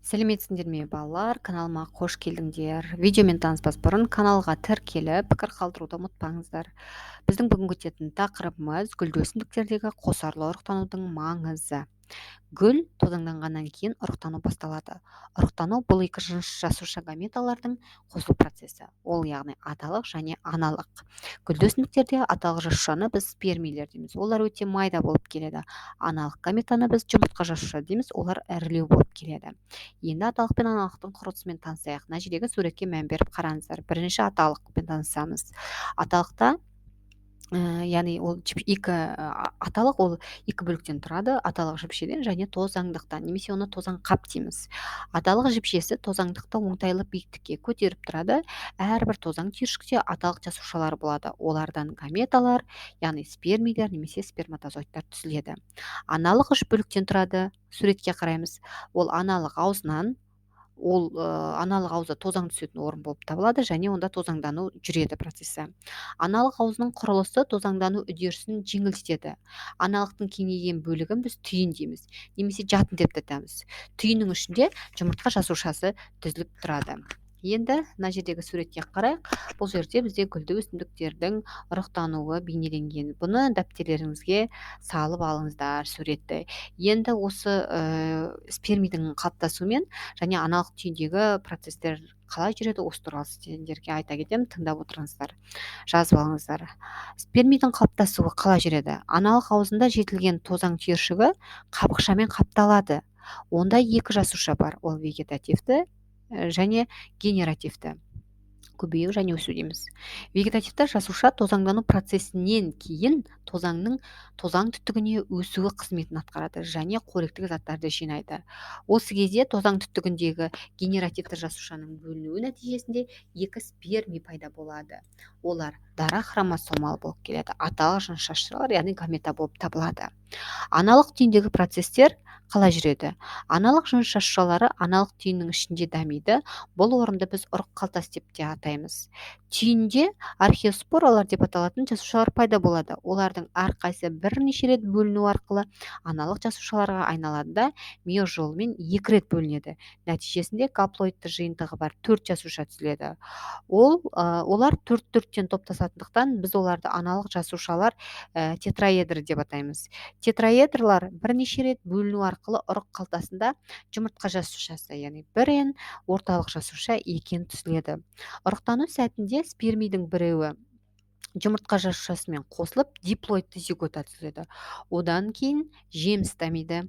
Сәлеметсіңдер ме балалар, каналыма қош келдіңдер. Видеомен таныспас бұрын каналға тіркеліп, пікір қалдыруды ұмытпаңыздар. Біздің бүгін өтетін тақырыбымыз гүлді өсімдіктердегі қосарлы ұрықтанудың маңызы. Гүл тозаңданғаннан кейін ұрықтану басталады. Ұрықтану бұл екі жасуша гаметалардың қосылу процесі. Ол яғни аталық және аналық. Гүлді өсімдіктерде аталық жасушаны біз спермилер дейміз. Олар өте майда болып келеді. Аналық гаметаны біз жұмыртқа жасуша дейміз. Олар ірілеу болып келеді. Енді аталық пен аналықтың құрылысымен танысайық. Мына жердегі суретке мән беріп қараңыздар. Бірінші аталықпен танысамыз. Аталықта яғни ол аталық ол екі бөліктен тұрады. Аталық жіпшеден және тозаңдықтан, немесе оны тозаңқап дейміз. Аталық жіпшесі тозаңдықты оңтайлы биіктікке көтеріп тұрады. Әрбір тозаң түйіршікте аталық жасушалар болады. Олардан гаметалар, яғни спермилер немесе сперматозоидтар түзіледі. Аналық үш бөліктен тұрады. Суретке қараймыз. Ол аналық аузынан, ол аналық аузы тозаң түсетін орын болып табылады, және онда тозаңдану жүреді процесі. Аналық аузының құрылысы тозаңдану үдерісін жеңілдетеді. Аналықтың кеңейген бөлігін біз түйін дейміз, немесе жатын деп атаймыз. Түйіннің ішінде жұмыртқа жасушасы түзіліп тұрады. Енді мына жердегі суретке қарайық. Бұл жерде бізде гүлді өсімдіктердің ұрықтануы бейнеленген. Бұны дәптерлеріңізге салып алыңыздар суретті. Енді осы спермидің қалыптасуымен және аналық түйіндегі процестер қалай жүреді, осы туралы сіздерге айта кетемін, тыңдап отырыңыздар, жазып алыңыздар. Спермидің қалыптасуы қалай жүреді? Аналық аузында жетілген тозаң түйіршігі қабықшамен қапталады. Онда екі жасуша бар, ол вегетативті және генеративті. Көбею және өсу дейміз. Вегетативті жасуша тозаңдану процесінен кейін тозаң түтігіне өсуі қызметін атқарады және қоректік заттарды жинайды. Осы кезде тозаң түтігіндегі генеративті жасушаның бөлінуі нәтижесінде екі сперми пайда болады. Олар дара хромосомалы болып келеді. Аталық жыныс жасушалар, яғни гамета болып табылады. Аналық түйіндегі процестер қалай жүреді? Аналық жыныс жасушалары аналық түйіннің ішінде дамиды. Бұл орынды біз ұрық қалтасы деп те атаймыз. Түйінде археоспоралар деп аталатын жасушалар пайда болады. Олардың әрқайсысы бірнеше рет бөліну арқылы аналық жасушаларға айналады да мейоз жолымен екі рет бөлінеді. Нәтижесінде гаплоидты жиынтығы бар 4 жасуша түзіледі. Олар 4-4-тен топтасатындықтан біз оларды аналық жасушалар тетраэдр деп атаймыз. Тетраэдрлар бірнеше рет бөліну арқылы ұрық қалтасында жұмыртқа жасушасы, яғни бір орталық жасуша екен түзіледі. Ұрықтану сәтінде спермидің біреуі жұмыртқа жасушасымен қосылып диплоидты зигота түзіледі. Одан кейін жеміс дамиды.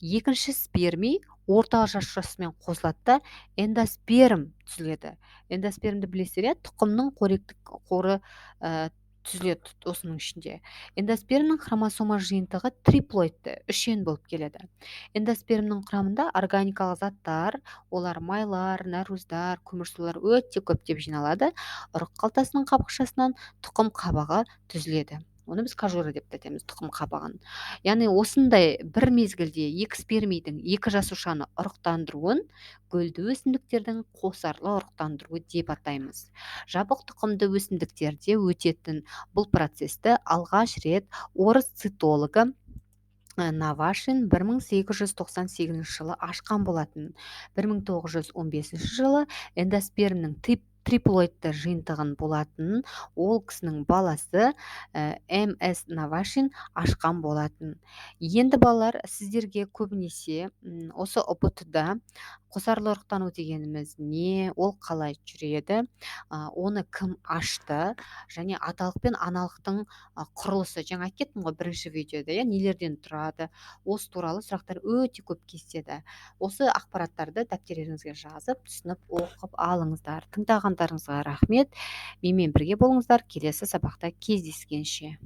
Екінші сперми орталық жасушасымен қосылады да эндосперм түзіледі. Эндоспермді білесіздер, тұқымның қоректік қоры түзіледі осының ішінде. Эндоспермнің хромосома жиынтығы триплоидты, үшен болып келеді. Эндоспермнің құрамында органикалық заттар, олар майлар, нәруыздар, көмірсулар өте көптеп жиналады. Ұрық қалтасының қабықшасынан тұқым қабығы түзіледі. Оны біз кожура деп атаймыз, тұқым қабығын. Яғни осындай бір мезгілде екі спермидің екі жасушаны ұрықтандыруын гүлді өсімдіктердің қосарлы ұрықтандыруы деп атаймыз. Жабық тұқымды өсімдіктерде өтетін бұл процесті алғаш рет орыс цитологы Навашин 1898 жылы ашқан болатын. 1915 жылы эндоспермнің триплоидты жиынтығын болатын ол кісінің баласы М.С. Навашин ашқан болатын. Енді балалар, сіздерге көбінесе осы ұбт-да қосарлы ұрықтану дегеніміз не, ол қалай жүреді, оны кім ашты, және аталық пен аналықтың құрылысы, жаңа айтып кеттім ғой бірінші видеода, нелерден тұрады, осы туралы сұрақтар өте көп кездеседі. Осы ақпараттарды дәптерлеріңізге жазып, түсініп оқып алыңыздар. Тыңдағандарыңызға рахмет. Менімен бірге болыңыздар. Келесі сабақта кездескенше.